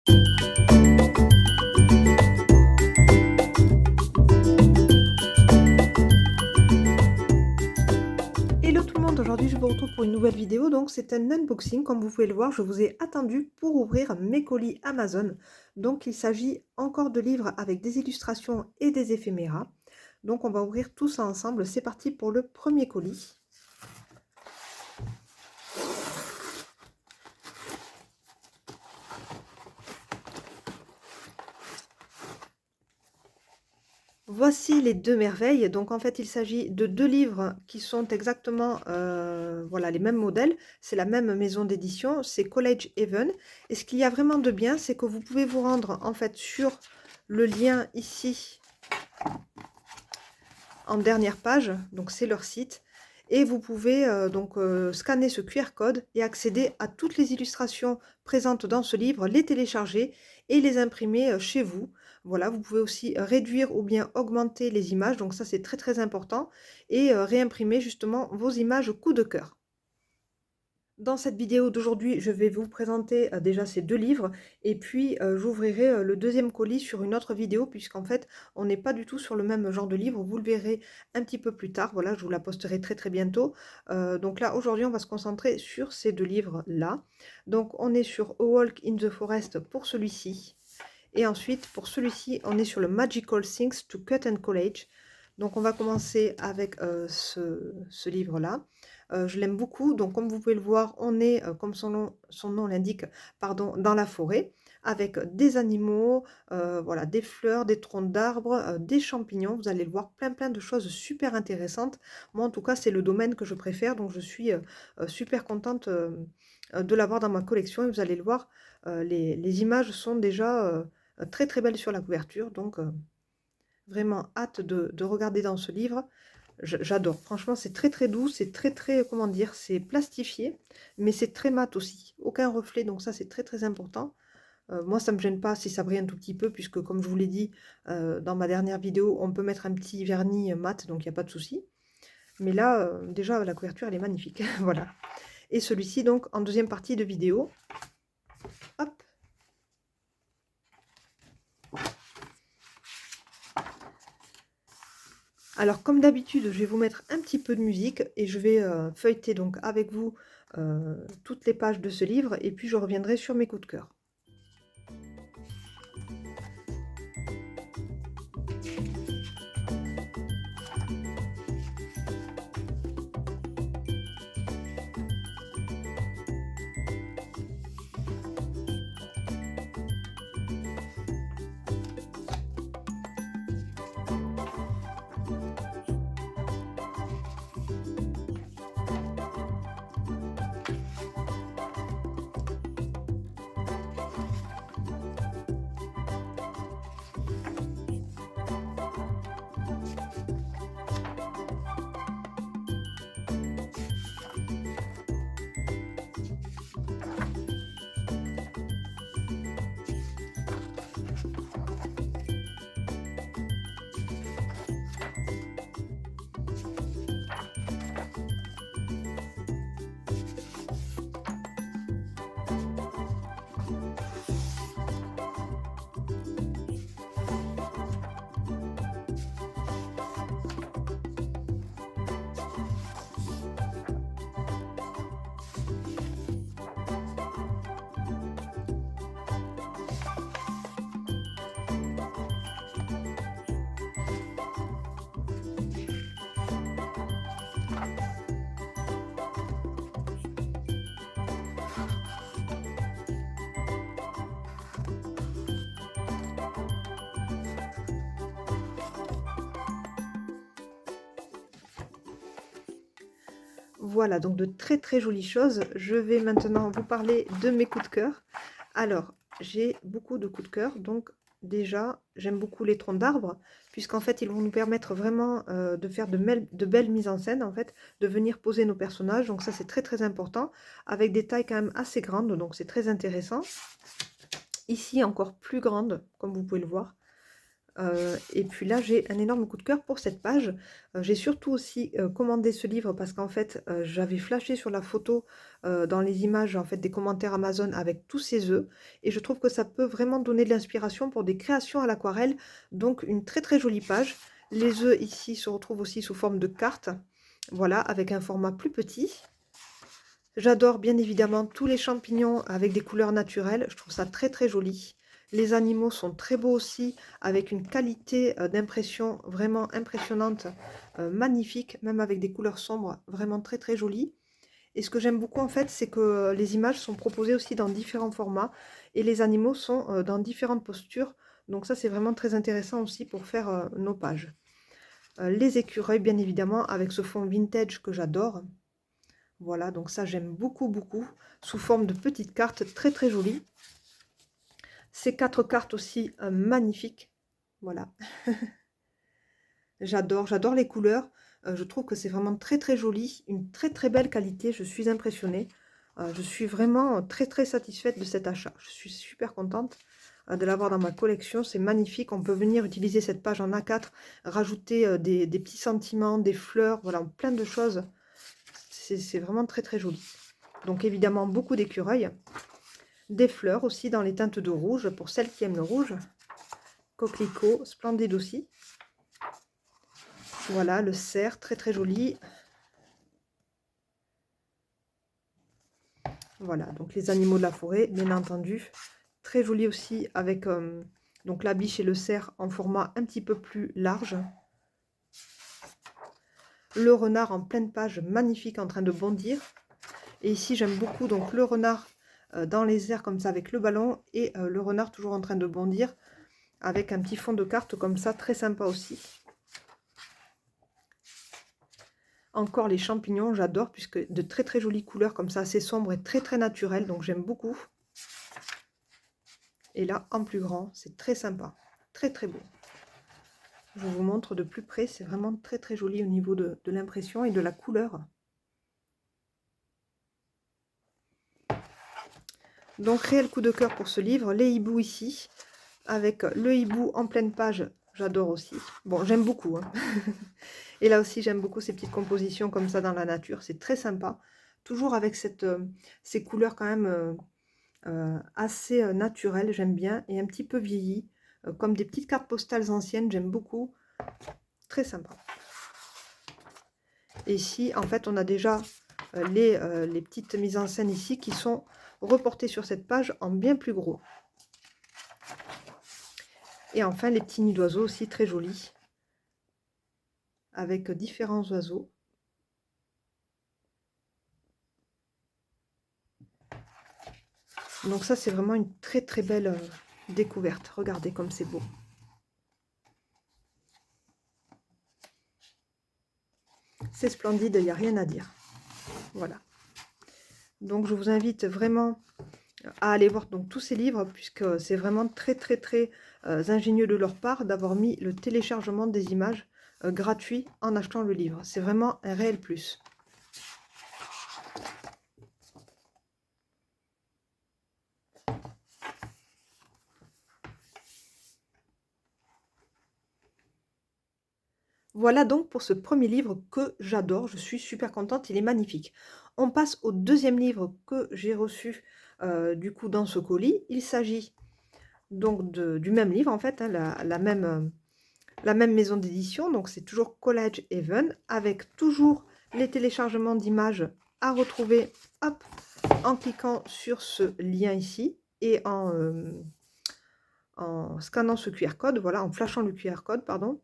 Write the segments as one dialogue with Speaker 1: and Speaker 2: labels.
Speaker 1: Hello tout le monde, aujourd'hui je vous retrouve pour une nouvelle vidéo, donc c'est un unboxing, comme vous pouvez le voir, je vous ai attendu pour ouvrir mes colis Amazon. Donc il s'agit encore de livres avec des illustrations et des éphéméras. Donc on va ouvrir tout ça ensemble, c'est parti pour le premier colis. Voici les deux merveilles. Donc en fait il s'agit de deux livres qui sont exactement voilà, les mêmes modèles. C'est la même maison d'édition, c'est College Haven. Et ce qu'il y a vraiment de bien, c'est que vous pouvez vous rendre en fait sur le lien ici en dernière page, donc c'est leur site. Et vous pouvez scanner ce QR code et accéder à toutes les illustrations présentes dans ce livre, les télécharger et les imprimer chez vous. Voilà, vous pouvez aussi réduire ou bien augmenter les images, donc ça c'est très très important, et réimprimer justement vos images coup de cœur. Dans cette vidéo d'aujourd'hui, je vais vous présenter déjà ces deux livres et puis j'ouvrirai le deuxième colis sur une autre vidéo puisqu'en fait on n'est pas du tout sur le même genre de livre. Vous le verrez un petit peu plus tard. Voilà, je vous la posterai très très bientôt. Donc là aujourd'hui on va se concentrer sur ces deux livres là. Donc on est sur A Walk in the Forest pour celui-ci et ensuite pour celui-ci on est sur le Magical Things to Cut and Collage. Donc on va commencer avec ce livre là. Je l'aime beaucoup, donc comme vous pouvez le voir, on est, comme son nom l'indique, pardon, dans la forêt, avec des animaux, voilà, des fleurs, des troncs d'arbres, des champignons. Vous allez le voir, plein plein de choses super intéressantes. Moi, en tout cas, c'est le domaine que je préfère, donc je suis super contente de l'avoir dans ma collection. Et vous allez le voir, les images sont déjà très très belles sur la couverture, donc vraiment hâte de regarder dans ce livre. J'adore, franchement c'est très très doux, c'est très très, comment dire, c'est plastifié, mais c'est très mat aussi, aucun reflet, donc ça c'est très très important. Moi ça me gêne pas si ça brille un tout petit peu, puisque comme je vous l'ai dit dans ma dernière vidéo, on peut mettre un petit vernis mat, donc il n'y a pas de souci. Mais là, déjà la couverture elle est magnifique, voilà. Et celui-ci donc en deuxième partie de vidéo. Hop. Alors comme d'habitude, je vais vous mettre un petit peu de musique et je vais feuilleter donc avec vous toutes les pages de ce livre et puis je reviendrai sur mes coups de cœur. Voilà, donc de très très jolies choses. Je vais maintenant vous parler de mes coups de cœur. Alors, j'ai beaucoup de coups de cœur, donc déjà, j'aime beaucoup les troncs d'arbres, puisqu'en fait, ils vont nous permettre vraiment de faire de belles mises en scène, en fait, de venir poser nos personnages, donc ça c'est très très important, avec des tailles quand même assez grandes, donc c'est très intéressant. Ici, encore plus grande, comme vous pouvez le voir. Et puis là, j'ai un énorme coup de cœur pour cette page. J'ai surtout aussi, commandé ce livre parce qu'en fait, j'avais flashé sur la photo, dans les images, en fait, des commentaires Amazon avec tous ces œufs et je trouve que ça peut vraiment donner de l'inspiration pour des créations à l'aquarelle. Donc une très, très jolie page. Les œufs ici se retrouvent aussi sous forme de cartes, voilà, avec un format plus petit. J'adore bien évidemment tous les champignons avec des couleurs naturelles, je trouve ça très, très joli. Les animaux sont très beaux aussi, avec une qualité, d'impression vraiment impressionnante, magnifique, même avec des couleurs sombres, vraiment très, très jolies. Et ce que j'aime beaucoup en fait, c'est que les images sont proposées aussi dans différents formats et les animaux sont, dans différentes postures. Donc ça, c'est vraiment très intéressant aussi pour faire, nos pages. Les écureuils, bien évidemment, avec ce fond vintage que j'adore. Voilà, donc ça, j'aime beaucoup, beaucoup, sous forme de petites cartes très, très jolies. Ces 4 cartes aussi, magnifiques. Voilà. J'adore les couleurs. Je trouve que c'est vraiment très, très joli. Une très, très belle qualité. Je suis impressionnée. Je suis vraiment très, très satisfaite de cet achat. Je suis super contente de l'avoir dans ma collection. C'est magnifique. On peut venir utiliser cette page en A4, rajouter des petits sentiments, des fleurs, voilà, plein de choses. C'est vraiment très, très joli. Donc évidemment, beaucoup d'écureuils. Des fleurs aussi dans les teintes de rouge, pour celles qui aiment le rouge. Coquelicot, splendide aussi. Voilà, le cerf, très très joli. Voilà, donc les animaux de la forêt, bien entendu. Très joli aussi avec donc la biche et le cerf en format un petit peu plus large. Le renard en pleine page, magnifique, en train de bondir. Et ici, j'aime beaucoup donc le renard dans les airs comme ça avec le ballon et le renard toujours en train de bondir avec un petit fond de carte comme ça, très sympa aussi. Encore les champignons, j'adore, puisque de très très jolies couleurs comme ça, assez sombres et très très naturelles, donc j'aime beaucoup. Et là, en plus grand, c'est très sympa, très très beau. Je vous montre de plus près, c'est vraiment très très joli au niveau de l'impression et de la couleur. Donc réel coup de cœur pour ce livre, les hiboux ici, avec le hibou en pleine page, j'adore aussi. Bon, j'aime beaucoup, hein. Et là aussi, j'aime beaucoup ces petites compositions comme ça dans la nature, c'est très sympa. Toujours avec ces couleurs quand même assez naturelles, j'aime bien, et un petit peu vieillies, comme des petites cartes postales anciennes, j'aime beaucoup. Très sympa. Et ici, en fait, on a déjà les petites mises en scène ici qui sont reportées sur cette page en bien plus gros. Et enfin, les petits nids d'oiseaux aussi très jolis, avec différents oiseaux. Donc ça, c'est vraiment une très très belle découverte. Regardez comme c'est beau. C'est splendide, il n'y a rien à dire. Voilà. Donc je vous invite vraiment à aller voir donc tous ces livres, puisque c'est vraiment très très très ingénieux de leur part d'avoir mis le téléchargement des images gratuit en achetant le livre. C'est vraiment un réel plus. Voilà donc pour ce premier livre que j'adore, je suis super contente, il est magnifique. On passe au deuxième livre que j'ai reçu du coup dans ce colis. Il s'agit donc du même livre en fait, hein, la même maison d'édition, donc c'est toujours College Haven, avec toujours les téléchargements d'images à retrouver, hop, en cliquant sur ce lien ici et en scannant ce QR code, voilà, en flashant le QR code, pardon.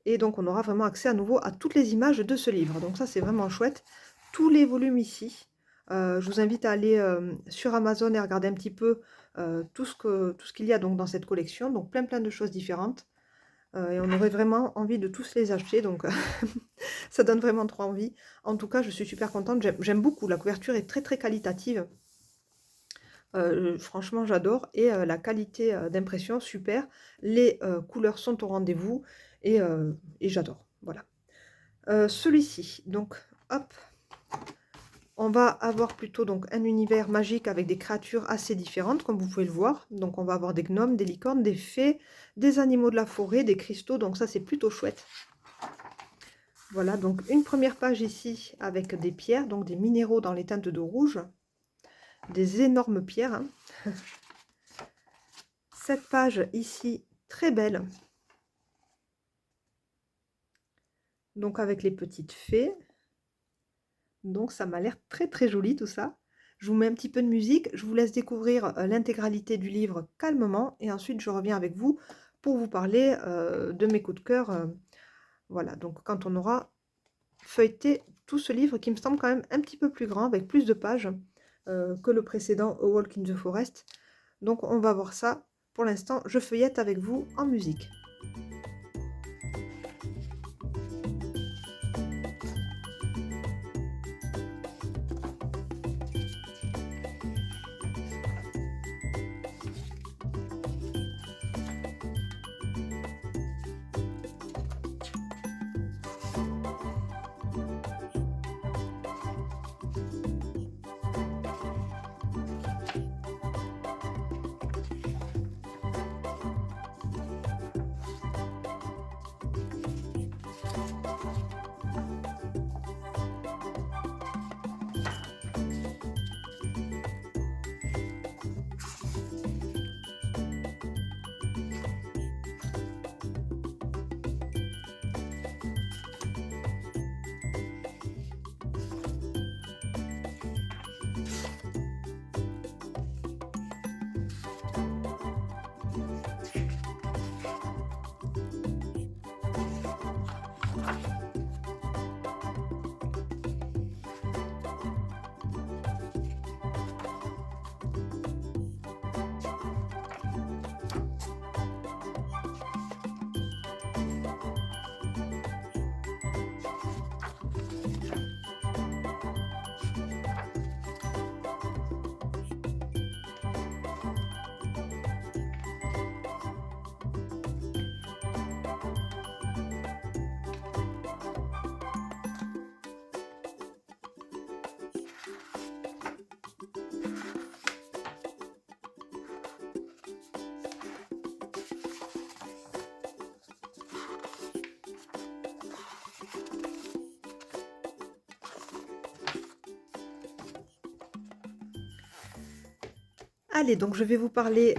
Speaker 1: Et donc on aura vraiment accès à nouveau à toutes les images de ce livre. Donc ça, c'est vraiment chouette. Tous les volumes ici. Je vous invite à aller sur Amazon et regarder un petit peu tout ce qu'il y a donc dans cette collection. Donc plein de choses différentes. Et on aurait vraiment envie de tous les acheter. Donc ça donne vraiment trop envie. En tout cas, je suis super contente. J'aime beaucoup. La couverture est très très qualitative. Franchement, j'adore. Et la qualité d'impression, super. Les couleurs sont au rendez-vous. Et j'adore. Voilà. Celui-ci, donc, hop, On va avoir plutôt donc un univers magique avec des créatures assez différentes, comme vous pouvez le voir. Donc on va avoir des gnomes, des licornes, des fées, des animaux de la forêt, des cristaux, donc ça c'est plutôt chouette. Voilà, donc une première page ici avec des pierres, donc des minéraux dans les teintes de rouge, des énormes pierres, hein. Cette page ici, très belle, donc avec les petites fées. Donc ça m'a l'air très très joli tout ça. Je vous mets un petit peu de musique, je vous laisse découvrir l'intégralité du livre calmement et ensuite je reviens avec vous pour vous parler de mes coups de cœur. Voilà, donc quand on aura feuilleté tout ce livre qui me semble quand même un petit peu plus grand avec plus de pages que le précédent A Walk in the Forest. Donc on va voir ça. Pour l'instant, je feuillette avec vous en musique. Allez, donc je vais vous parler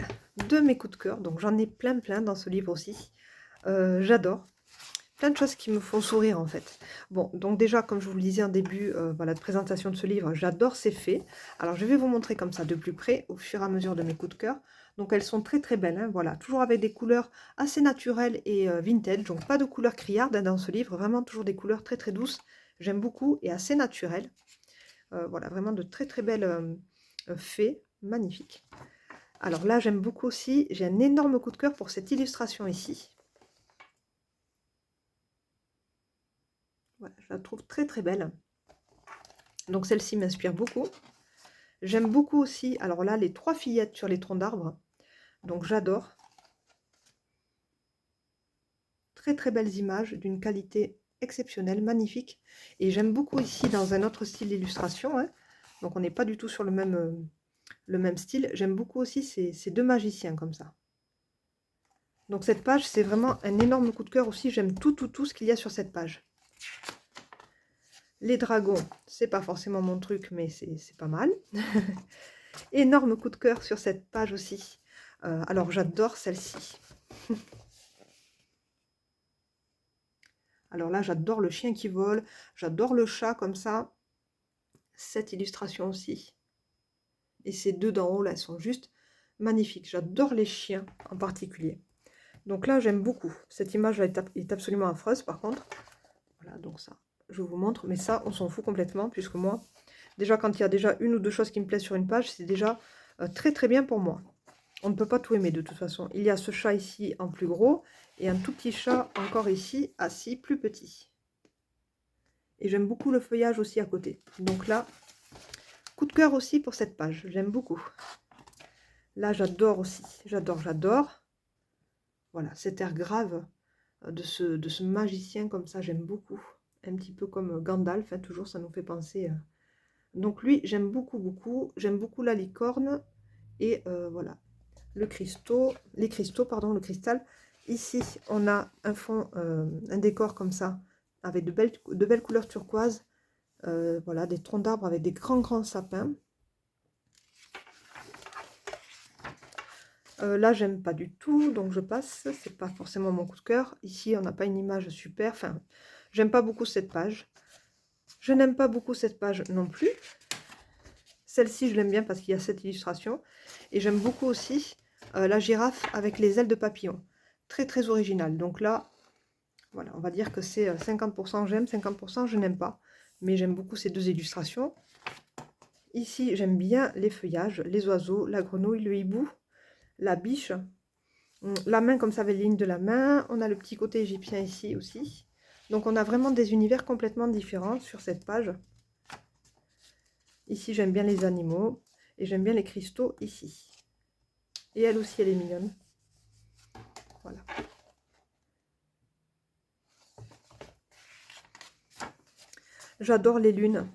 Speaker 1: de mes coups de cœur. Donc j'en ai plein plein dans ce livre aussi. J'adore. Plein de choses qui me font sourire en fait. Bon, donc déjà, comme je vous le disais en début voilà, de présentation de ce livre, j'adore ces fées. Alors je vais vous montrer comme ça de plus près au fur et à mesure de mes coups de cœur. Donc elles sont très très belles, hein, voilà, toujours avec des couleurs assez naturelles et vintage. Donc pas de couleurs criardes hein, dans ce livre, vraiment toujours des couleurs très très douces. J'aime beaucoup et assez naturelles. Voilà, vraiment de très très belles fées, magnifiques. Alors là, j'aime beaucoup aussi, j'ai un énorme coup de cœur pour cette illustration ici. Voilà, je la trouve très très belle. Donc celle-ci m'inspire beaucoup. J'aime beaucoup aussi, alors là, les 3 fillettes sur les troncs d'arbres. Donc j'adore. Très très belles images d'une qualité exceptionnelle, magnifique. Et j'aime beaucoup ici dans un autre style d'illustration. Hein. Donc on n'est pas du tout sur le même style. J'aime beaucoup aussi ces 2 magiciens comme ça. Donc cette page, c'est vraiment un énorme coup de cœur aussi. J'aime tout ce qu'il y a sur cette page. Les dragons, c'est pas forcément mon truc, mais c'est pas mal. Énorme coup de cœur sur cette page aussi. Alors j'adore celle-ci. Alors là, j'adore le chien qui vole. J'adore le chat comme ça. Cette illustration aussi. Et ces 2 d'en haut, là, elles sont juste magnifiques. J'adore les chiens en particulier. Donc là, j'aime beaucoup. Cette image là est absolument affreuse, par contre. Voilà, donc ça, je vous montre. Mais ça, on s'en fout complètement, puisque moi, déjà, quand il y a déjà 1 ou 2 choses qui me plaisent sur une page, c'est déjà très très bien pour moi. On ne peut pas tout aimer de toute façon. Il y a ce chat ici en plus gros, et un tout petit chat encore ici, assis, plus petit. Et j'aime beaucoup le feuillage aussi à côté. Donc là, coup de cœur aussi pour cette page. J'aime beaucoup. Là, j'adore aussi. J'adore. Voilà, cet air grave de ce magicien comme ça, j'aime beaucoup. Un petit peu comme Gandalf, hein, toujours ça nous fait penser Donc lui, j'aime beaucoup, beaucoup. J'aime beaucoup la licorne. Et voilà, les cristaux, pardon, le cristal. Ici, on a un fond, un décor comme ça, avec de belles couleurs turquoises. Voilà, des troncs d'arbres avec des grands, grands sapins. Là, j'aime pas du tout, donc je passe. C'est pas forcément mon coup de cœur. Ici, on n'a pas une image super. Enfin, j'aime pas beaucoup cette page. Je n'aime pas beaucoup cette page non plus. Celle-ci, je l'aime bien parce qu'il y a cette illustration. Et j'aime beaucoup aussi la girafe avec les ailes de papillon. Très, très original. Donc là, voilà, on va dire que c'est 50% j'aime, 50% je n'aime pas. Mais j'aime beaucoup ces deux illustrations. Ici, j'aime bien les feuillages, les oiseaux, la grenouille, le hibou, la biche. La main comme ça avec les lignes de la main. On a le petit côté égyptien ici aussi. Donc on a vraiment des univers complètement différents sur cette page. Ici, j'aime bien les animaux. Et j'aime bien les cristaux ici. Et elle aussi, elle est mignonne. Voilà. J'adore les lunes.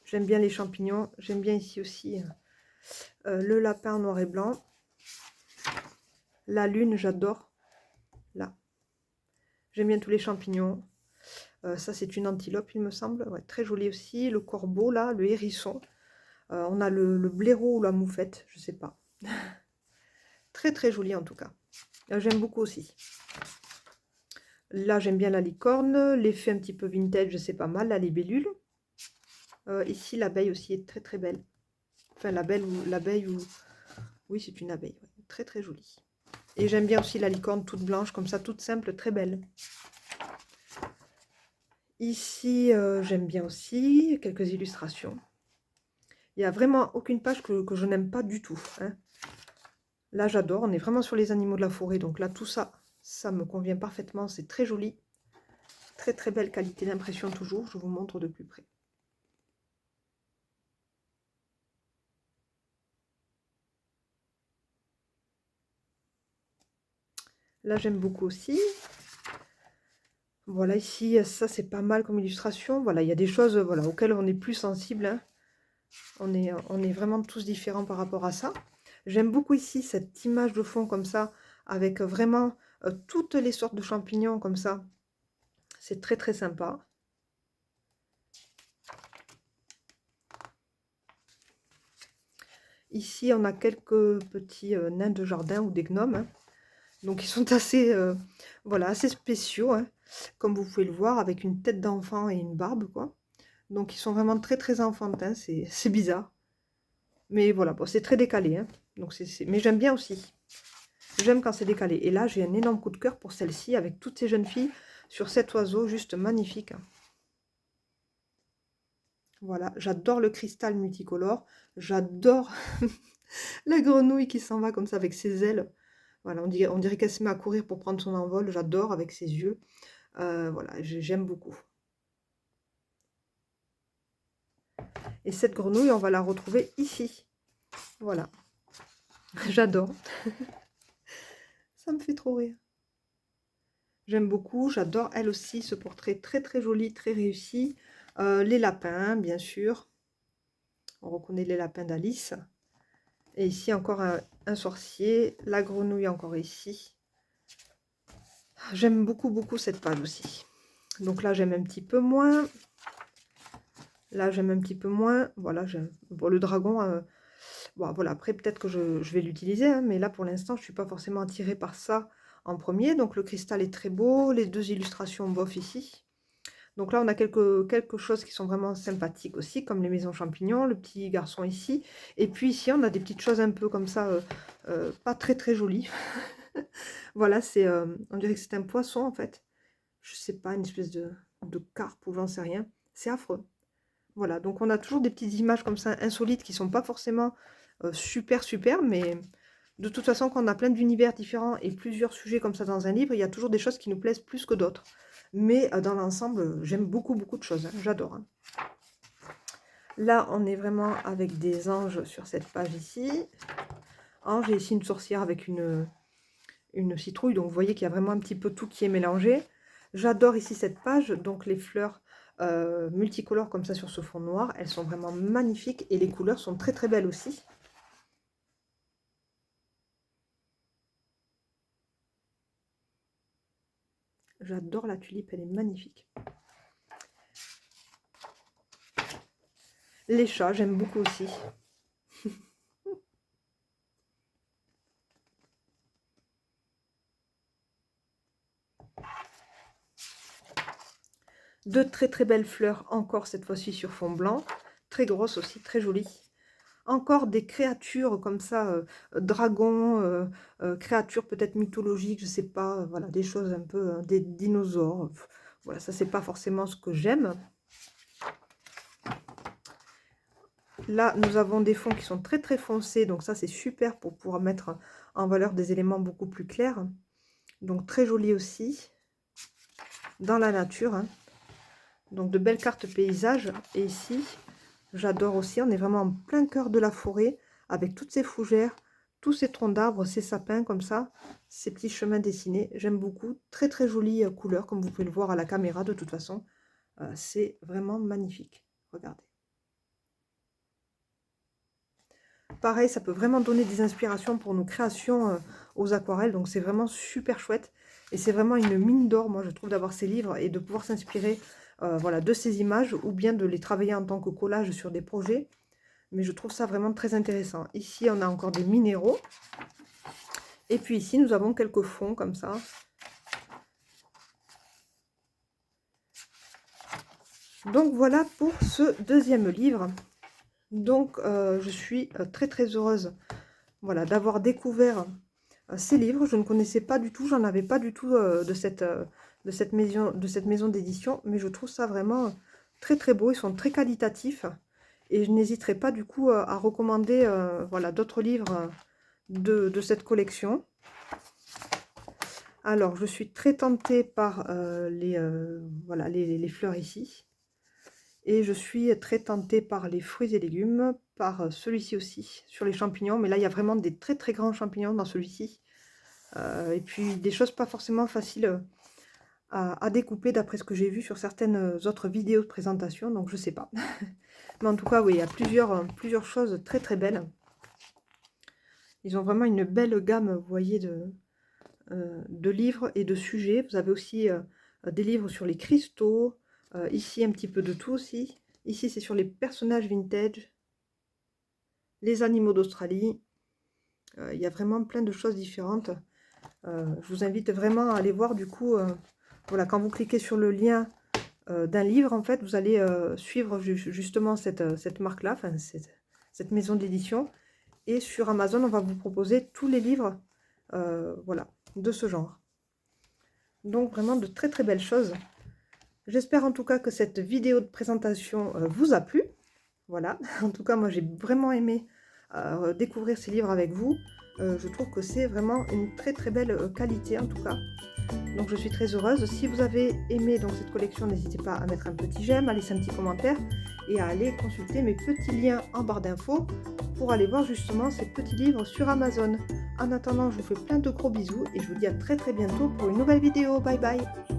Speaker 1: J'aime bien les champignons. J'aime bien ici aussi le lapin en noir et blanc. La lune, j'adore. Là. J'aime bien tous les champignons. Ça, c'est une antilope, il me semble. Ouais, très jolie aussi. Le corbeau, là, le hérisson. On a le blaireau ou la moufette, je sais pas. Très, très joli en tout cas. J'aime beaucoup aussi. Là, j'aime bien la licorne. L'effet un petit peu vintage, c'est pas mal. La libellule. Ici, l'abeille aussi est très, très belle. Enfin, l'abeille ou... Oui, c'est une abeille. Ouais. Très, très jolie. Et j'aime bien aussi la licorne toute blanche, comme ça, toute simple, très belle. Ici, j'aime bien aussi quelques illustrations. Il n'y a vraiment aucune page que je n'aime pas du tout. Hein. Là, j'adore. On est vraiment sur les animaux de la forêt. Donc là, tout ça, ça me convient parfaitement. C'est très joli. Très, très belle qualité d'impression toujours. Je vous montre de plus près. Là, j'aime beaucoup aussi. Voilà, ici, ça, c'est pas mal comme illustration. Voilà, il y a des choses voilà, auxquelles on est plus sensible. Hein. On est vraiment tous différents par rapport à ça. J'aime beaucoup ici cette image de fond comme ça, avec vraiment toutes les sortes de champignons comme ça. C'est très, très sympa. Ici, on a quelques petits nains de jardin ou des gnomes. Hein. Donc, ils sont assez, voilà, assez spéciaux, hein, comme vous pouvez le voir, avec une tête d'enfant et une barbe, quoi. Donc, ils sont vraiment très, très enfantins. C'est bizarre. Mais voilà, bon, c'est très décalé. Hein. Donc, mais j'aime bien aussi. J'aime quand c'est décalé. Et là, j'ai un énorme coup de cœur pour celle-ci, avec toutes ces jeunes filles sur cet oiseau, juste magnifique. Voilà, j'adore le cristal multicolore. J'adore la grenouille qui s'en va comme ça avec ses ailes. Voilà, on dirait qu'elle se met à courir pour prendre son envol. J'adore avec ses yeux. Voilà, j'aime beaucoup. Et cette grenouille, on va la retrouver ici. Voilà. J'adore. Ça me fait trop rire. J'aime beaucoup. J'adore elle aussi ce portrait très très joli, très réussi. Les lapins, bien sûr. On reconnaît les lapins d'Alice. Et ici encore un sorcier. La grenouille encore ici. J'aime beaucoup, beaucoup cette page aussi. Donc là, j'aime un petit peu moins. Là, j'aime un petit peu moins. Voilà, bon, le dragon, bon, voilà, après, peut-être que je vais l'utiliser. Hein, mais là, pour l'instant, je ne suis pas forcément attirée par ça en premier. Donc, le cristal est très beau. Les deux illustrations bof ici. Donc là, on a quelques choses qui sont vraiment sympathiques aussi, comme les maisons champignons, le petit garçon ici. Et puis ici, on a des petites choses un peu comme ça, pas très, très jolies. Voilà, on dirait que c'est un poisson, en fait. Je sais pas, une espèce de carpe ou j'en sais rien. C'est affreux. Voilà, donc on a toujours des petites images comme ça insolites qui sont pas forcément super super, mais de toute façon quand on a plein d'univers différents et plusieurs sujets comme ça dans un livre, il y a toujours des choses qui nous plaisent plus que d'autres. Mais dans l'ensemble, j'aime beaucoup beaucoup de choses, hein, j'adore. Hein. Là, on est vraiment avec des anges sur cette page ici. Ange et ici une sorcière avec une une citrouille. Donc vous voyez qu'il y a vraiment un petit peu tout qui est mélangé. J'adore ici cette page, donc les fleurs multicolores comme ça sur ce fond noir. Elles sont vraiment magnifiques et les couleurs sont très très belles aussi. J'adore la tulipe, elle est magnifique. Les chats, j'aime beaucoup aussi. De très très belles fleurs, encore cette fois-ci sur fond blanc. Très grosses aussi, très jolies. Encore des créatures comme ça, dragons, créatures peut-être mythologiques, je sais pas, voilà, des choses un peu, des dinosaures. Voilà, ça c'est pas forcément ce que j'aime. Là, nous avons des fonds qui sont très très foncés, donc ça c'est super pour pouvoir mettre en valeur des éléments beaucoup plus clairs. Donc très joli aussi, dans la nature, hein. Donc de belles cartes paysages. Et ici, j'adore aussi, on est vraiment en plein cœur de la forêt, avec toutes ces fougères, tous ces troncs d'arbres, ces sapins comme ça, ces petits chemins dessinés. J'aime beaucoup, très très jolie couleur, comme vous pouvez le voir à la caméra de toute façon. C'est vraiment magnifique, regardez. Pareil, ça peut vraiment donner des inspirations pour nos créations aux aquarelles, donc c'est vraiment super chouette. Et c'est vraiment une mine d'or, moi je trouve, d'avoir ces livres et de pouvoir s'inspirer voilà, de ces images ou bien de les travailler en tant que collage sur des projets. Mais je trouve ça vraiment très intéressant. Ici, on a encore des minéraux. Et puis ici, nous avons quelques fonds comme ça. Donc voilà pour ce deuxième livre. Donc je suis très très heureuse, voilà, d'avoir découvert ces livres. Je ne connaissais pas du tout, j'en avais pas du tout de cette maison d'édition, mais je trouve ça vraiment très très beau. Ils sont très qualitatifs et je n'hésiterai pas du coup à recommander voilà, d'autres livres de cette collection. Alors je suis très tentée par voilà, les fleurs ici. Et je suis très tentée par les fruits et légumes, par celui-ci aussi, sur les champignons. Mais là, il y a vraiment des très très grands champignons dans celui-ci. Et puis des choses pas forcément faciles à découper d'après ce que j'ai vu sur certaines autres vidéos de présentation. Donc je sais pas. Mais en tout cas, oui, il y a plusieurs choses très très belles. Ils ont vraiment une belle gamme, vous voyez, de livres et de sujets. Vous avez aussi des livres sur les cristaux. Ici, un petit peu de tout aussi. Ici, c'est sur les personnages vintage, les animaux d'Australie. Il y a vraiment plein de choses différentes. Je vous invite vraiment à aller voir du coup. Voilà, quand vous cliquez sur le lien d'un livre, en fait, vous allez suivre justement cette marque-là, enfin, cette maison d'édition. Et sur Amazon, on va vous proposer tous les livres voilà, de ce genre. Donc, vraiment de très très belles choses. J'espère en tout cas que cette vidéo de présentation vous a plu. Voilà, en tout cas, moi j'ai vraiment aimé découvrir ces livres avec vous. Je trouve que c'est vraiment une très très belle qualité en tout cas. Donc je suis très heureuse. Si vous avez aimé donc, cette collection, n'hésitez pas à mettre un petit j'aime, à laisser un petit commentaire et à aller consulter mes petits liens en barre d'infos pour aller voir justement ces petits livres sur Amazon. En attendant, je vous fais plein de gros bisous et je vous dis à très très bientôt pour une nouvelle vidéo. Bye bye!